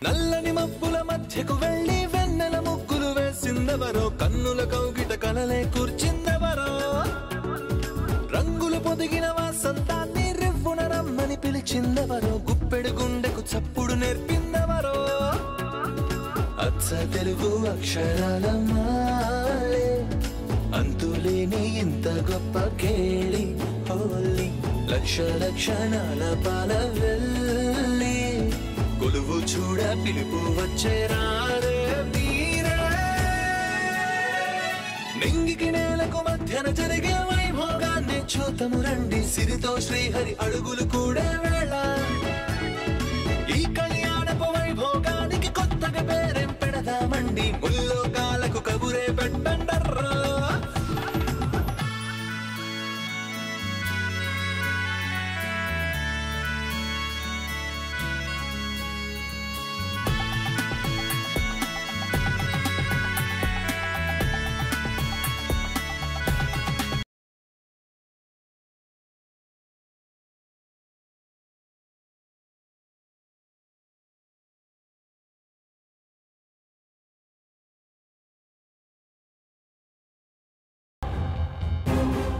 నల్లని మబ్బుల మధ్యకు వెళ్ళి వెన్నెల ముగ్గులు వేసిందెవరో, కన్నుల కౌగిట కలలే కూర్చిందెవరో, రంగులు పొదిగిన వసంతాన్ని రివ్వున రమ్మని పిలిచిందెవరో, గుప్పెడు గుండెకు చప్పుడు నేర్పిందెవరో, అచ్చ తెలుగు అక్షరాల మాలే అంతులేని ఇంత గొప్ప కేళి హోలీ, లక్ష లక్షణాల పాల వెళ్ళి కొలువు చూడ పిలుపు వచ్చేరారే మీరే, నింగికి నేలకు మధ్యన జరిగే వైభోగాన్ని చూతము రండి, సిరితో శ్రీహరి అడుగులు కూడా వేళ, ఈ కళ్యాణపు వైభోగానికి కొత్తగా పేరేం పెడదామండి, ముల్లోకాలకు కబురే పెట్టండర్రా.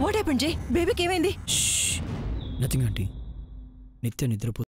What happened, Jay? Baby came in. Shh. Nothing, auntie. Nitya nidrapo.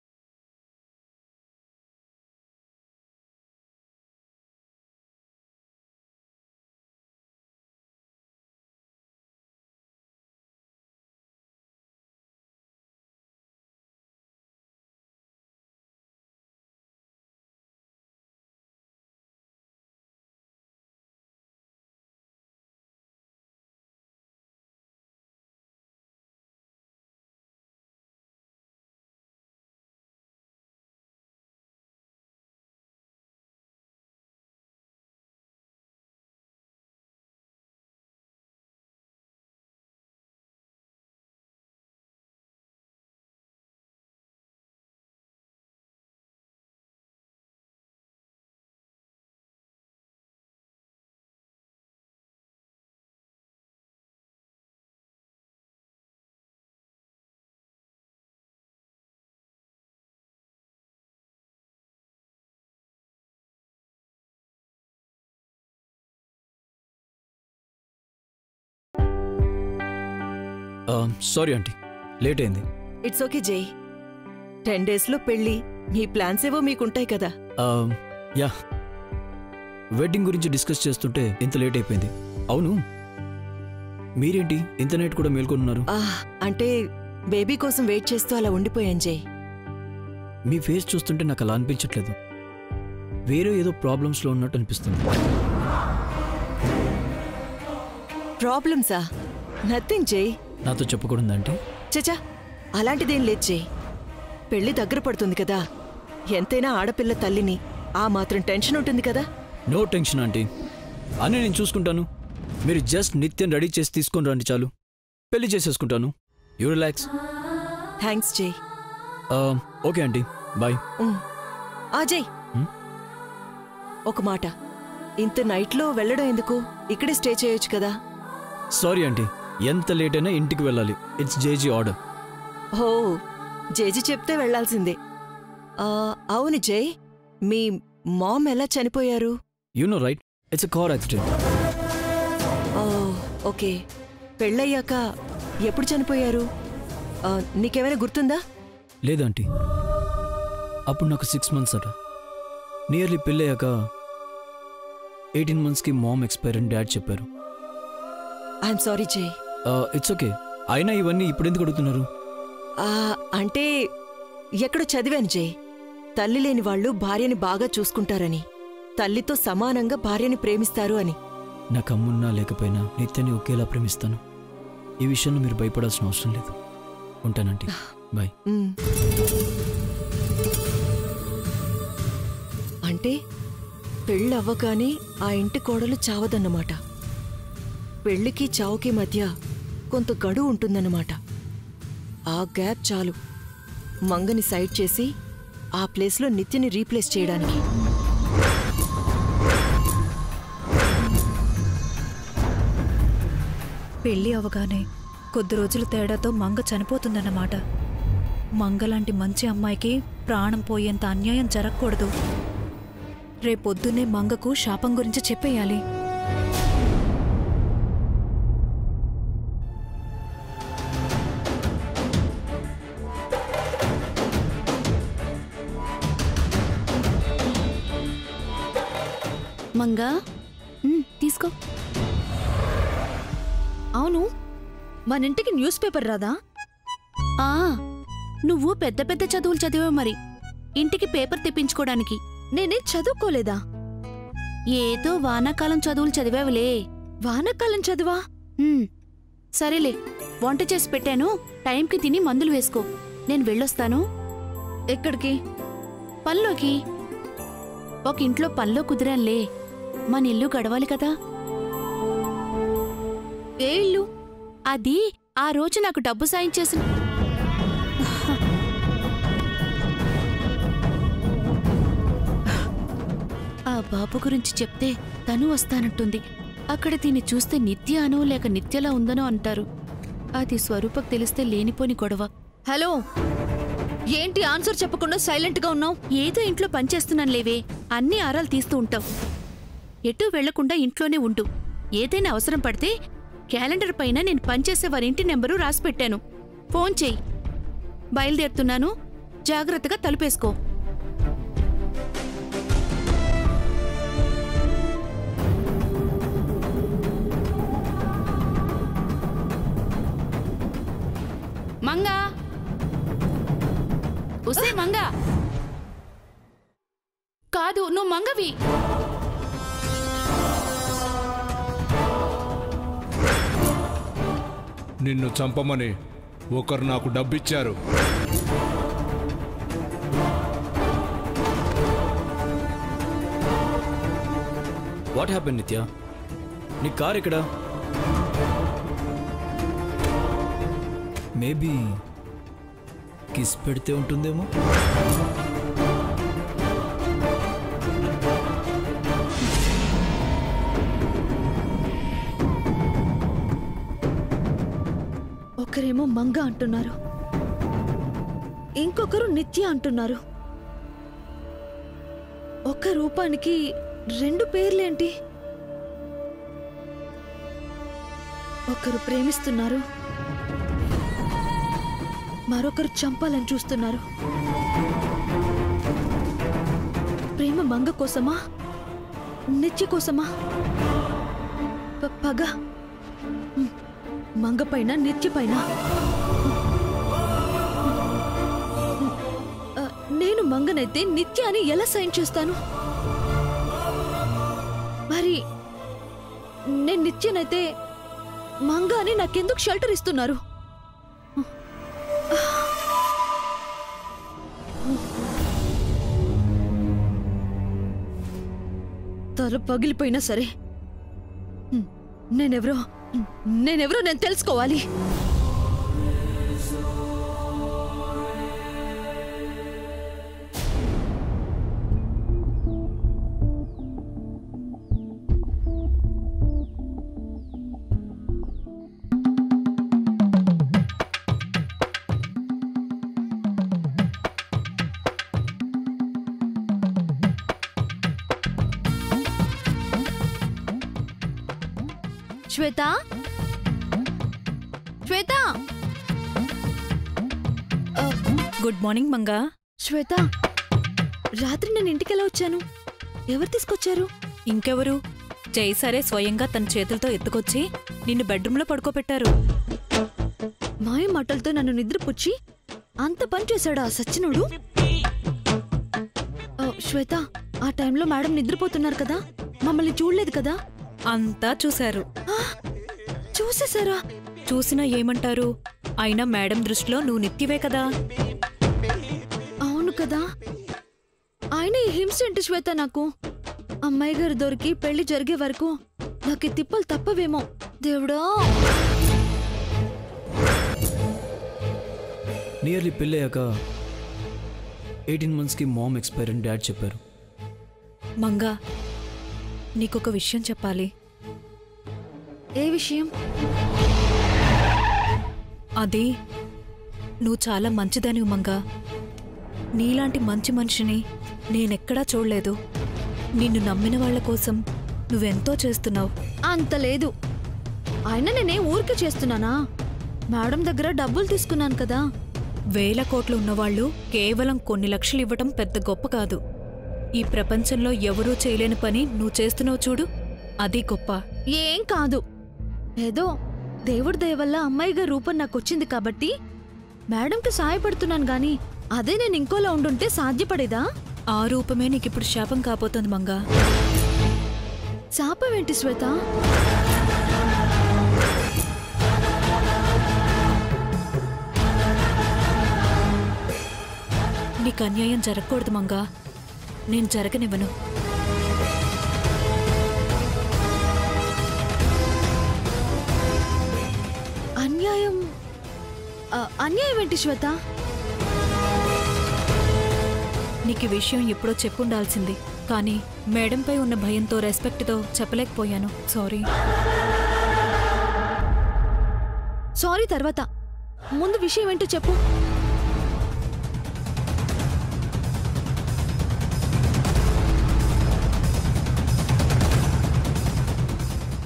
Sorry, auntie. Late అయింది. It's okay, Jay. 10 days లో పెళ్లి. మీ ప్లాన్స్ ఏవో మీకుంటాయి కదా. యా. వెడ్డింగ్ గురించి డిస్కస్ చేస్తుంటే ఇంత లేట్ అయిపోయింది. అవును, మీరేంటి ఇంత నైట్ కూడా మేల్కొన్నారు? అంటే బేబీ కోసం వెయిట్ చేస్తూ అలా ఉండిపోయాను జై. మీ ఫేస్ చూస్తుంటే నాకు అలా అనిపించట్లేదు. వేరే ఏదో ప్రాబ్లమ్స్లో ఉన్నట్టు అనిపిస్తుంది. ప్రాబ్లమ్సా? నథింగ్ జై. నాతో చెప్పకూడదా అంటే? చచా, అలాంటిదేం లేదు జై. పెళ్లి దగ్గర పడుతుంది కదా, ఎంతైనా ఆడపిల్ల తల్లిని ఆ మాత్రం టెన్షన్ ఉంటుంది కదా. నో టెన్షన్ ఆంటీ, అని నేను చూసుకుంటాను. మీరు జస్ట్ నిత్యం రెడీ చేసి తీసుకొని రండి చాలు. పెళ్లి చేసేసుకుంటాను. You relax. Thanks Jai. Okay aunty, bye. Jai, ఒక మాట, ఇంత నైట్లో వెళ్ళడం ఎందుకు? ఇక్కడే స్టే చేయొచ్చు కదా. సారీ ఆంటీ, ఎంత లేట్ అయినా ఇంటికి వెళ్ళాలి. ఇట్స్ జేజీ ఆర్డర్. ఓ, జేజీ చెప్తే వెళ్లాల్సిందే. అవును జై, మీ మామ్ ఎలా చనిపోయారు? You know right, it's a car accident. Okay, పెళ్ళయ్యాక ఎప్పుడు చనిపోయారు? నీకేమైనా గుర్తుందా? లేదంటీ, అప్పుడు నాకు 6 months అట. నియర్లీ పెళ్ళయ్యాక 18 monthsకి మామ్ ఎక్స్పైర్ అని డాడ్ చెప్పారు. ఐఎమ్ సారీ జై. It's okay. అయినా ఇవన్నీ ఇప్పుడు ఎందుకు అడుగుతున్నారు? అంటే ఎక్కడో చదివాను జై, తల్లి లేని వాళ్ళు భార్యని బాగా చూసుకుంటారని, తల్లితో సమానంగా భార్యని ప్రేమిస్తారు అని. నాకు అమ్మున్నా లేకపోయినా నిత్యాన్ని ఒకేలా ప్రేమిస్తాను. ఈ విషయంలో మీరు భయపడాల్సిన అవసరం లేదు. ఉంటానంటీ, బాయ్. అంటే పెళ్ళవ్వగానే ఆ ఇంటి కోడలు చావదన్నమాట. పెళ్లికి చావుకి మధ్య కొంత గడువు ఉంటుందన్నమాట. ఆ గ్యాప్ చాలు మంగని సైడ్ చేసి ఆ ప్లేస్లో నిత్యని రీప్లేస్ చేయడానికి. పెళ్లి అవగానే కొద్ది రోజుల తేడాతో మంగ చనిపోతుందన్నమాట. మంగలాంటి మంచి అమ్మాయికి ప్రాణం పోయేంత అన్యాయం జరగకూడదు. రేపొద్దున్నే మంగకు శాపం గురించి చెప్పేయాలి. మంగా తీసుకో. అవును, మన ఇంటికి న్యూస్ పేపర్ రాదా? నువ్వు పెద్ద పెద్ద చదువులు చదివావు మరి, ఇంటికి పేపర్ తెప్పించుకోవడానికి. నేనేం చదువుకోలేదా? ఏదో వానాకాలం చదువులు చదివావులే. వానాకాలం చదువా? సరేలే, వంట చేసి పెట్టాను, టైంకి తిని మందులు వేసుకో. నేను వెళ్ళొస్తాను. ఎక్కడికి? పనిలోకి. ఒక ఇంట్లో పనిలో కుదిరానులే, మన ఇల్లు గడవాలి కదా. ఏ ఇల్లు? అది ఆ రోజు నాకు డబ్బు సాయం చేసిన ఆ బాబు గురించి చెప్తే తను వస్తానంటుంది. అక్కడ దీన్ని చూస్తే నిత్య అనో లేక నిత్యలా ఉందనో అంటారు. అది స్వరూపకు తెలిస్తే లేనిపోని గొడవ. హలో, ఏంటి ఆన్సర్ చెప్పకుండా సైలెంట్గా ఉన్నావు? ఏదో ఇంట్లో పనిచేస్తున్నాను లేవే, అన్ని ఆరాలు తీస్తూ ఉంటావు. ఎటూ వెళ్లకుండా ఇంట్లోనే ఉండు. ఏదైనా అవసరం పడితే క్యాలెండర్ పైన నేను పనిచేసే వారి ఇంటి నెంబరు రాసిపెట్టాను, ఫోన్ చెయ్యి. బయలుదేరుతున్నాను, జాగ్రత్తగా తలుపేసుకో. మంగా, ఉసే మంగా. కాదు, నువ్వు మంగవి. నిన్ను చంపమని ఒకరు నాకు డబ్బిచ్చారు. వాట్ హ్యాపెన్ నిత్య? నీ కార్ ఎక్కడా? మేబీ కిస్ పెడితే ఉంటుందేమో. ఒకరేమో మంగ అంటున్నారు, ఇంకొకరు నిత్య అంటున్నారు. ఒక రూపానికి రెండు పేర్లేంటి? ఒకరు ప్రేమిస్తున్నారు, మరొకరు చంపాలని చూస్తున్నారు. ప్రేమ మంగ కోసమా, నిత్య కోసమా? పగ మంగ పైన, నిత్య పైన. నేను మంగనైతే నిత్య అని ఎలా సైన్ చేస్తాను? మరి నేను నిత్యనైతే మంగ అని నాకెందుకు షెల్టర్ ఇస్తున్నారు? తల పగిలిపోయినా సరే నేనెవరో నేను తెలుసుకోవాలి. శ్వేత, శ్వేత. Good morning Manga. శ్వేత, రాత్రి నేను ఇంటికెలా వచ్చాను? ఎవరు తీసుకొచ్చారు? ఇంకెవరు? జైసారే స్వయంగా తన చేతులతో ఎత్తుకొచ్చి నిన్ను బెడ్రూమ్లో పడుకోబెట్టారు. మాయ మాటలతో నన్ను నిద్రపుచ్చి అంత పని చేశాడు ఆ సచ్చినుడు. శ్వేత, ఆ టైంలో మేడం నిద్రపోతున్నారు కదా, మమ్మల్ని చూడలేదు కదా? అంతా చూశారు. చూసేశారా? చూసినా ఏమంటారు? అయినా మేడం దృష్టిలో నువ్వు నిత్యవే కదా. అవును కదా. ఆయన ఈ హింస ఏంటి శ్వేత? నాకు అమ్మాయి గారు దొరికి పెళ్లి జరిగే వరకు నాకు ఈ తిప్పలు తప్పవేమో. దేవుడా, నియర్లీ పెళ్ళయ్యాక 18 monthsకి మామ్ ఎక్స్పైర్ అని డాడ్ చెప్పారు. మంగా, నీకొక విషయం చెప్పాలి. ఏ విషయం? అది నువ్వు చాలా మంచిదానివి మంగా. నీలాంటి మంచి మనిషిని నేనెక్కడా చూడలేదు. నిన్ను నమ్మిన వాళ్ళ కోసం నువ్వెంతో చేస్తున్నావు. అంత లేదు. అయినా నేనే ఊరికే చేస్తున్నానా? మేడం దగ్గర డబ్బులు తీసుకున్నాను కదా. వేల కోట్లు ఉన్నవాళ్ళు కేవలం కొన్ని లక్షలు ఇవ్వటం పెద్ద గొప్ప కాదు. ఈ ప్రపంచంలో ఎవరూ చేయలేని పని నువ్వు చేస్తున్నావు చూడు, అది గొప్ప. ఏం కాదు, ఏదో దేవుడి దయ వల్ల అమ్మాయి గారి రూపం నాకు వచ్చింది కాబట్టి మేడంకి సాయపడుతున్నాను గాని అదే నేను ఇంకోలా ఉండుంటే సాధ్యపడేదా? ఆ రూపమే నీకిప్పుడు శాపం కాబోతోంది మంగా. శాపం ఏంటి శ్వేత? నీకు అన్యాయం జరగకూడదు మంగా, నేను జరగనివ్వను. అన్యాయం? అన్యాయం ఏంటి శ్వేత? నీకు ఈ విషయం ఎప్పుడో చెప్పుండాల్సింది, కానీ మేడంపై ఉన్న భయంతో రెస్పెక్ట్తో చెప్పలేకపోయాను. సారీ. సారీ తర్వాత, ముందు విషయం ఏంటో చెప్పు.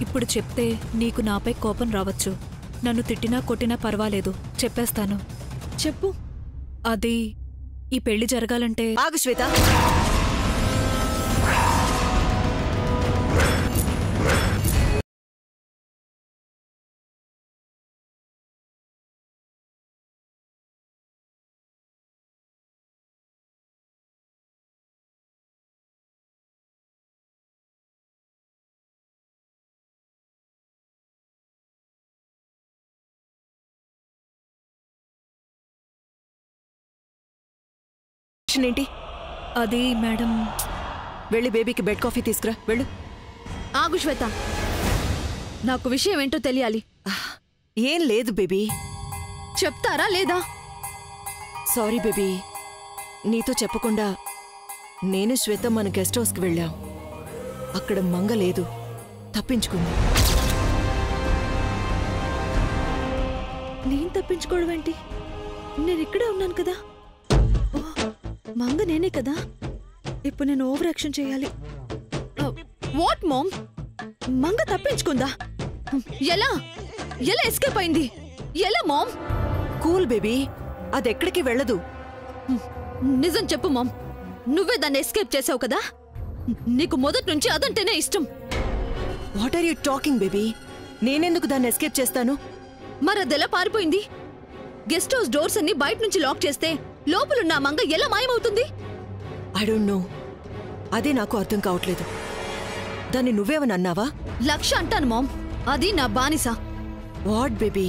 ఇప్పుడు చెప్తే నీకు నాపై కోపం రావచ్చు. నన్ను తిట్టినా కొట్టినా పర్వాలేదు, చెప్పేస్తాను. చెప్పు. అది ఈ పెళ్లి జరగాలంటే... ఆగు శ్వేత. ఏంటి అది మేడం, వెళ్ళి బేబీకి బెడ్ కాఫీ తీసుకురా, వెళ్ళు. ఆగు శ్వేత, నాకు విషయం ఏంటో తెలియాలి. ఏం లేదు బేబీ. చెప్తారా లేదా? సారీ బేబీ, నీతో చెప్పకుండా నేను శ్వేత మన గెస్ట్ హౌస్కి వెళ్ళాం. అక్కడ మంగ లేదు, తప్పించుకుంది. నేను తప్పించుకోవడం ఏంటి? నేను ఇక్కడే ఉన్నాను కదా. మంగ నేనే కదా. ఇప్పుడు నేను ఓవర్ యాక్షన్ చేయాలి. What mom? మంగ తప్పించుకుందా? ఎలా ఎలా ఎస్కేప్ అయింది? ఎలా మామ్? కూల్ బేబీ, అదెక్కడికి వెళ్ళదు. నిజం చెప్పు మామ్, నువ్వే దాన్ని ఎస్కేప్ చేసావు కదా. నీకు మొదటి నుంచి అదంటేనే ఇష్టం. What are you talking baby? నేనెందుకు దాన్ని ఎస్కేప్ చేస్తాను? మరదెలా పారిపోయింది? గెస్ట్ హౌస్ డోర్స్ అన్ని బయట నుంచి లాక్ చేస్తే లోపలున్న మంగ ఎలా మాయమవుతుంది? ఐ డోంట్ నో, అదే నాకు అర్థం కావట్లేదు. దాన్ని నువ్వేమని అన్నావా? లక్ష అంటాను మామ్, అది నా బానిస. వాట్ బేబీ,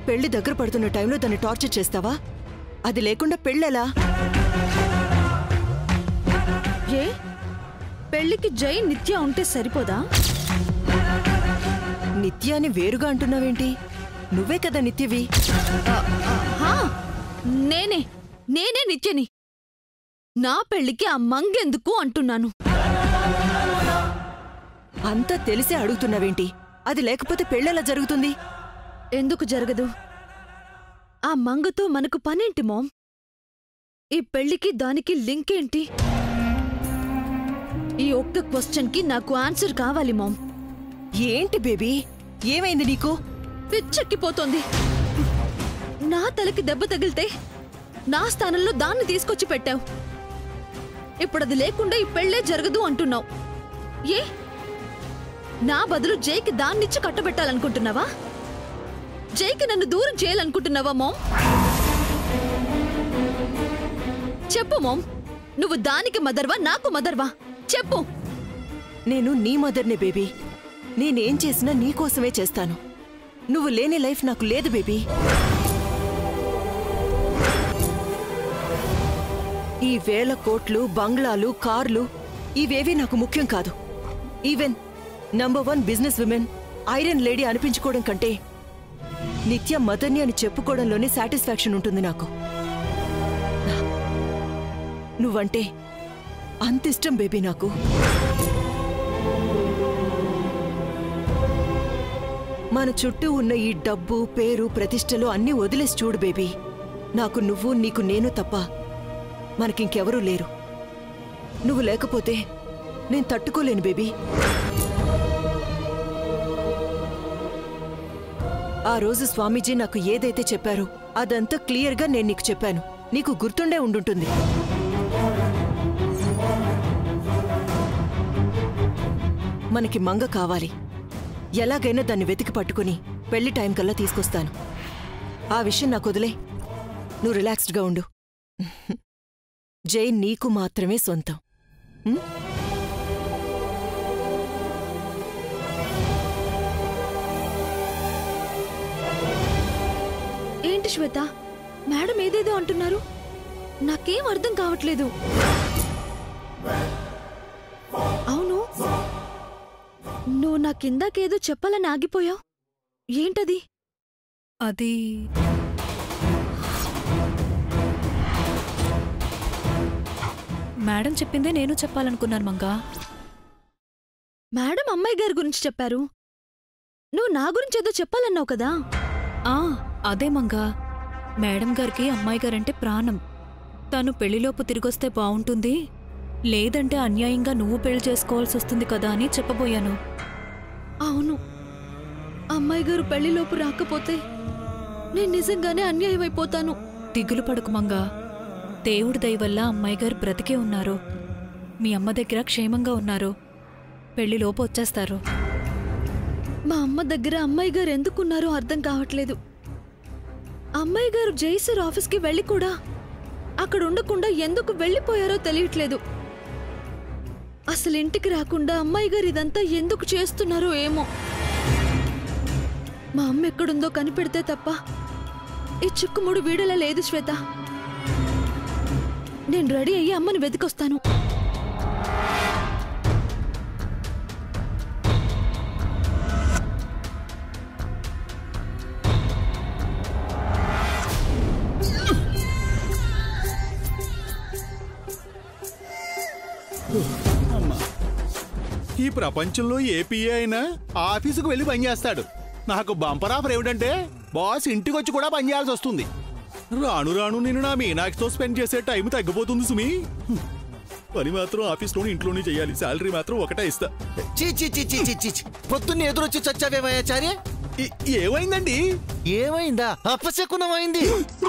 పెళ్లి దగ్గర పడుతున్న టైంలో దాన్ని టార్చర్ చేస్తావా? అది లేకుండా పెళ్ళెలా? ఏ పెళ్లికి జై నిత్య ఉంటే సరిపోదా? నిత్యాన్ని వేరుగా అంటున్నావేంటి? నువ్వే కదా నిత్యవి. నేనే నేనే నిత్యని. నా పెళ్లికి ఆ మంగెందుకు అంటున్నాను. అంతా తెలిసే అడుగుతున్నావేంటి? అది లేకపోతే పెళ్ళెలా జరుగుతుంది? ఎందుకు జరగదు? ఆ మంగతో మనకు పనేంటి మామ్? ఈ పెళ్లికి దానికి లింక్ ఏంటి? ఈ ఒక్క క్వశ్చన్కి నాకు ఆన్సర్ కావాలి మామ్. ఏంటి బేబీ, ఏమైంది నీకు? పిచ్చెక్కిపోతోంది. నా తలకి దెబ్బ తగిలితే నా స్థానంలో దాన్ని తీసుకొచ్చి పెట్టావు. ఇప్పుడది లేకుండా ఈ పెళ్లే జరగదు అంటున్నావు. ఏ నా బదులు జైకి దాన్నిచ్చి కట్టబెట్టాలనుకుంటున్నావా? జైకి నన్ను దూరం చేయాలనుకుంటున్నావా మామ్? చెప్పు మామ్, నువ్వు దానికి మదర్వా, నాకు మదర్వా? చెప్పు. నేను నీ మదర్నే బేబీ. నేనేం చేసినా నీకోసమే చేస్తాను. నువ్వు లేని లైఫ్ నాకు లేదు బేబీ. ఈ వేల కోట్లు, బంగ్లాలు, కార్లు ఇవేవీ నాకు ముఖ్యం కాదు. Even #1 business women, iron lady అనిపించుకోవడం కంటే నిత్య మదర్ని అని చెప్పుకోవడంలోనే సాటిస్ఫాక్షన్ ఉంటుంది నాకు. నువ్వంటే అంతిష్టం బేబీ నాకు. మన చుట్టూ ఉన్న ఈ డబ్బు, పేరు, ప్రతిష్టలు అన్నీ వదిలేసి చూడు బేబీ. నాకు నువ్వు, నీకు నేను తప్ప మనకింకెవరూ లేరు. నువ్వు లేకపోతే నేను తట్టుకోలేను బేబీ. ఆ రోజు స్వామీజీ నాకు ఏదైతే చెప్పారో అదంతా క్లియర్గా నేను నీకు చెప్పాను. నీకు గుర్తుండే ఉండుంటుంది. మనకి మంగ కావాలి. ఎలాగైనా దాన్ని వెతికి పట్టుకుని పెళ్లి టైం కల్లా తీసుకొస్తాను. ఆ విషయం నాకు వదిలే. నువ్వు రిలాక్స్డ్గా ఉండు. జై నీకు మాత్రమే సొంతం. ఏంటి శ్వేత, మేడం ఏదేదో అంటున్నారు? నాకేం అర్థం కావట్లేదు. అవును, నువ్వు నాకిందాకేదో చెప్పాలని ఆగిపోయావు. ఏంటది? అది మేడం చెప్పిందే నేను చెప్పాలనుకున్నాను మంగా. మేడం అమ్మాయి గారి గురించి చెప్పారు. నువ్వు నా గురించి ఏదో చెప్పాలన్నావు కదా? అదే మంగా. మేడం గారికి అమ్మాయి గారంటే ప్రాణం. తను పెళ్లిలోపు తిరిగొస్తే బావుంటుంది, లేదంటే అన్యాయంగా నువ్వు పెళ్లి చేసుకోవాల్సి వస్తుంది కదా అని చెప్పబోయాను. అవును, అమ్మాయి గారు పెళ్లిలోపు రాకపోతే నేను నిజంగానే అన్యాయం అయిపోతాను. దిగులు పడకు మంగా. దేవుడి దయ వల్ల అమ్మాయి గారు బ్రతికే ఉన్నారు. మీ అమ్మ దగ్గర క్షేమంగా ఉన్నారు. పెళ్లిలోపు వచ్చేస్తారు. మా అమ్మ దగ్గర అమ్మాయి గారు ఎందుకున్నారో అర్థం కావట్లేదు. అమ్మాయి గారు జైసర్ ఆఫీస్కి వెళ్ళి కూడా అక్కడ ఉండకుండా ఎందుకు వెళ్ళిపోయారో తెలియట్లేదు. అసలు ఇంటికి రాకుండా అమ్మాయి గారు ఇదంతా ఎందుకు చేస్తున్నారో ఏమో. మా అమ్మ ఎక్కడుందో కనిపెడితే తప్ప ఈ చిక్కుముడు వీడలా లేదు శ్వేత. నేను రెడీ అయ్యి అమ్మని వెతికొస్తాను. ఈ ప్రపంచంలో ఏ పిఏ అయినా ఆఫీసుకు వెళ్ళి పనిచేస్తాడు. నాకు బంపర్ ఆఫర్ ఏమిటంటే బాస్ ఇంటికి వచ్చి కూడా పనిచేయాల్సి వస్తుంది. రాను రాను నేను నా మీనాక్షితో స్పెండ్ చేసే టైం తగ్గిపోతుంది సుమి. పని మాత్రం ఆఫీస్లోని ఇంట్లోనే చేయాలి. శాలరీ మాత్రం ఒకటే ఇస్తా. పొద్దున్నే ఎదురొచ్చి చచ్చావేమయ్యాచార్య? ఏమైందండి? ఏమైందా? అపశకునమైంది.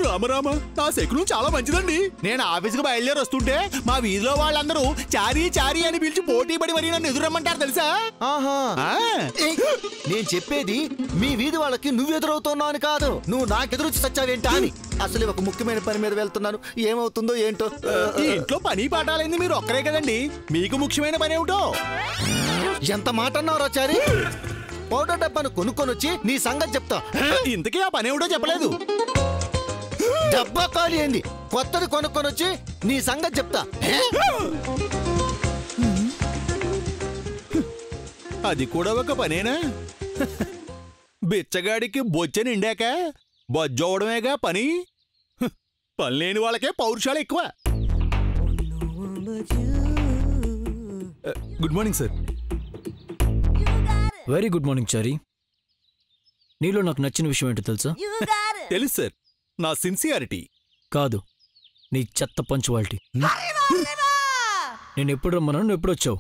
రామరామ, నా శకునం చాలా మంచిదండి. నేను ఆఫీస్కి బయలుదేరి వస్తుంటే మా వీధిలో వాళ్ళందరూ చారీ చారీ అని పిలిచి పోటీ పడి మరి నన్ను ఎదురమ్మంటారు తెలుసా? ఆహా, నేను చెప్పేది మీ వీధి వాళ్ళకి నువ్వు ఎదురవుతున్నావు అని కాదు, నువ్వు నాకెదురొచ్చి చచ్చావేంటా అని. అసలు ఒక ముఖ్యమైన పని మీద వెళ్తున్నాను. ఏమవుతుందో ఏంటో. ఈ ఇంట్లో పని పాఠాలైంది మీరు ఒక్కరే కదండి. మీకు ముఖ్యమైన పని ఏమిటో? ఎంత మాట అన్నావు చారీ? పౌడర్ డబ్బాను కొనుక్కొని వచ్చి నీ సంగతి చెప్తా. ఇంతకీ ఆ పని ఏమిటో చెప్పలేదు. డబ్బా ఖాళీ అయింది, కొత్తది కొనుక్కొని వచ్చి నీ సంగతి చెప్తా. అది కూడా ఒక పనేనా? బిచ్చగాడికి బొచ్చ నిండాక బొజ్జవడమేగా పని. పని లేని వాళ్ళకే పౌరుషాలు ఎక్కువ. Good morning sir. Very good morning Chari. నీలో నాకు నచ్చిన విషయం ఏంటో తెలుసా? తెలుసు సార్, నా సిన్సియారిటీ. కాదు, నీ చెత్త పంచువాలిటీ. నేను ఎప్పుడు రమ్మన్నాను, నువ్వు ఎప్పుడు వచ్చావు?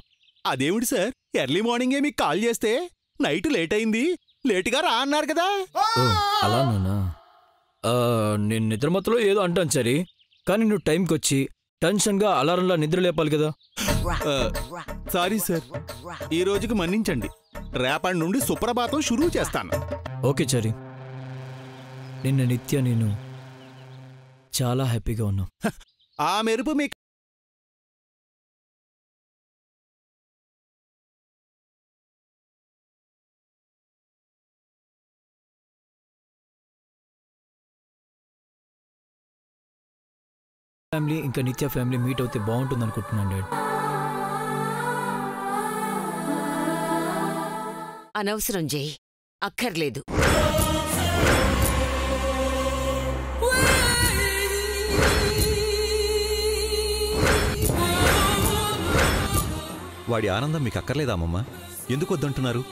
అదేమిటి సార్, ఎర్లీ మార్నింగే మీకు కాల్ చేస్తే నైట్ లేట్ అయింది, లేటుగా రా అన్నారు కదా. అలా నానా, నేను నిద్రమత్తలో ఏదో అంటాను సరే, కానీ నువ్వు టైంకి వచ్చి టెన్షన్గా అలారంలా నిద్ర లేపాలి కదా. సారీ సార్, ఈ రోజుకి మన్నించండి. రేపటి నుండి సుప్రభాతం షురూ చేస్తాను. ఓకే చారీ. నిన్న నిత్య నేను చాలా హ్యాపీగా ఉన్నా. ఆ మెరుపు మీకు ఫ్యామిలీ ఇంకా నిత్య ఫ్యామిలీ మీట్ అవుతే బాగుంటుంది అనుకుంటున్నాను డాడ్. అనవసరం జై, అక్కర్లేదు. వాడి ఆనందం మీకు అక్కర్లేదా అమ్మమ్మ? ఎందుకు వద్దంటున్నారు?